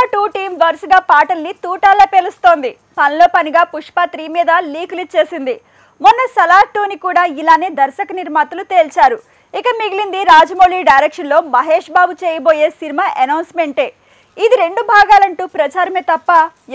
Pushpa 2 team వరుసగా పాటల్ని తూటాల్లో పేలుస్తోంది. పనిలో పనిగా పుష్ప 3 మీద లీకులు ఇచ్చేసింది. మొన్న సలార్ 2ని కూడా ఇలానే దర్శక నిర్మాతలు తేల్చారు. ఇక మిగిలింది రాజమౌళి డైరెక్షన్ లో మహేష్ బాబు చేయబోయే సినిమా అనౌన్స్మెంటే. ఇది 2 భాగాలంటూ ప్రచారమే తప్ప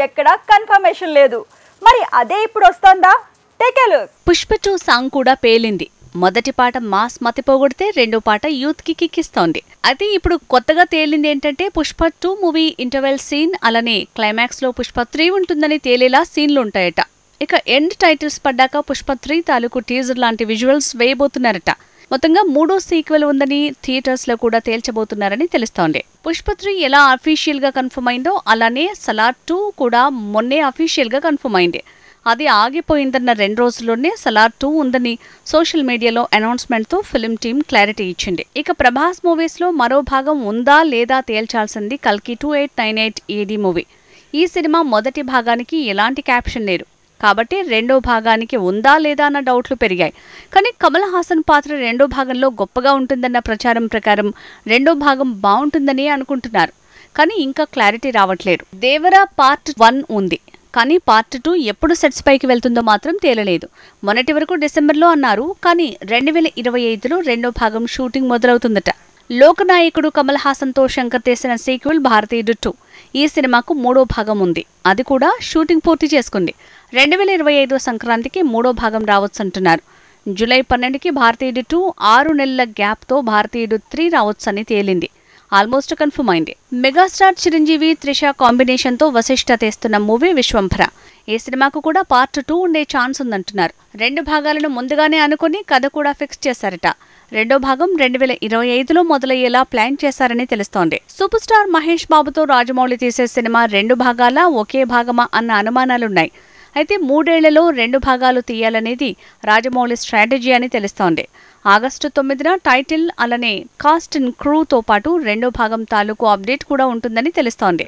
ఎక్కడా కన్ఫర్మేషన్ లేదు. మరి అదే ఇప్పుడు వస్తోందా? Take a look. Pushpa 2 song కూడా పేలింది. మొదటి పాట మాస్ మతిపోగొడితే రెండో పాట యూత్ కి కిక్కిస్తోంది. అయితే ఇప్పుడు కొత్తగా తేలింది ఏంటంటే పుష్ప 2 మూవీ ఇంటర్వెల్ సీన్ అలానే క్లైమాక్స్ లో పుష్ప 3 ఉంటుందని తేలేలా సీన్లు ఉంటాయట. ఇక ఎండ్ టైటిల్స్ పడ్డాక పుష్ప 3 తాలూకు టీజర్ లాంటి విజువల్స్ వేయబోతున్నారట. మొత్తంగా 3వ సీక్వెల్ ఉందని థియేటర్స్ లో కూడా తేల్చబోతున్నారని తెలుస్తోంది. పుష్ప 3 ఎలా అఫీషియల్ గా కన్ఫర్మ్ అయిందో అలానే సలార్ 2 కూడా మొన్నే అఫీషియల్ గా కన్ఫర్మ్ అయింది. అది ఆగిపోయిందన్న 2 రోజుల్లోనే సలార్ 2 ఉందని సోషల్ మీడియాలో అనౌన్స్మెంట్ తో ఫిల్మ్ టీమ్ క్లారిటీ ఇచ్చింది. ఇక ప్రభాస్ మూవీస్ లో మరో భాగం ఉందా లేదా తేల్చాల్సింది కల్కి 2898 AD మూవీ. ఈ సినిమా మొదటి భాగానికి ఎలాంటి క్యాప్షన్ లేదు కాబట్టి రెండో భాగానికి ఉందా లేదా అన్న డౌట్లు పెరిగాయి. కానీ కమల్ హాసన్ పాత్ర రెండో భాగంలో గొప్పగా ఉంటుందన్న ప్రచారం ప్రకారం రెండో భాగం బాగుంటుందని అనుకుంటున్నారు. కానీ ఇంకా క్లారిటీ రావట్లేదు. దేవరా పార్ట్ 1 ఉంది కానీ పార్ట్ 2 ఎప్పుడు సెట్స్ పైకి వెళ్తుందో మాత్రం తేలలేదు. మొన్నటి వరకు డిసెంబర్లో అన్నారు కానీ 2025లో రెండో భాగం షూటింగ్ మొదలవుతుందట. లోకనాయకుడు కమల్ హాసన్తో శంకర్ చేసిన సీక్వెల్ భారతీయుడు 2. ఈ సినిమాకు 3వ భాగం ఉంది. అది కూడా షూటింగ్ పూర్తి చేసుకుంది. 2025 సంక్రాంతికి 3వ భాగం రావచ్చంటున్నారు. జూలై 12కి భారతీయుడు 2, 6 నెలల గ్యాప్తో భారతీయుడు 3 రావచ్చని తేలింది. ఆల్మోస్ట్ కన్ఫర్మ్ అయింది. మెగాస్టార్ చిరంజీవి త్రిష కాంబినేషన్ తో వశిష్ఠ తీస్తున్న మూవీ విశ్వంభర. ఈ సినిమాకు కూడా పార్ట్ 2 ఉండే ఛాన్స్ ఉందంటున్నారు. 2 భాగాలను ముందుగానే అనుకుని కథ కూడా ఫిక్స్ చేశారట. రెండో భాగం 2025లో మొదలయ్యేలా ప్లాన్ చేశారని తెలుస్తోంది. సూపర్ స్టార్ మహేష్ బాబుతో రాజమౌళి తీసే సినిమా 2 భాగాలా ఒకే భాగమా అన్న అనుమానాలున్నాయి. అయితే 3 ఏళ్లలో 2 భాగాలు తీయాలనేది రాజమౌళి స్ట్రాటజీ అని తెలుస్తోంది. ఆగస్టు 9న టైటిల్ అలానే కాస్ట్ అండ్ క్రూతో పాటు రెండో భాగం తాలూకు అప్డేట్ కూడా ఉంటుందని తెలుస్తోంది.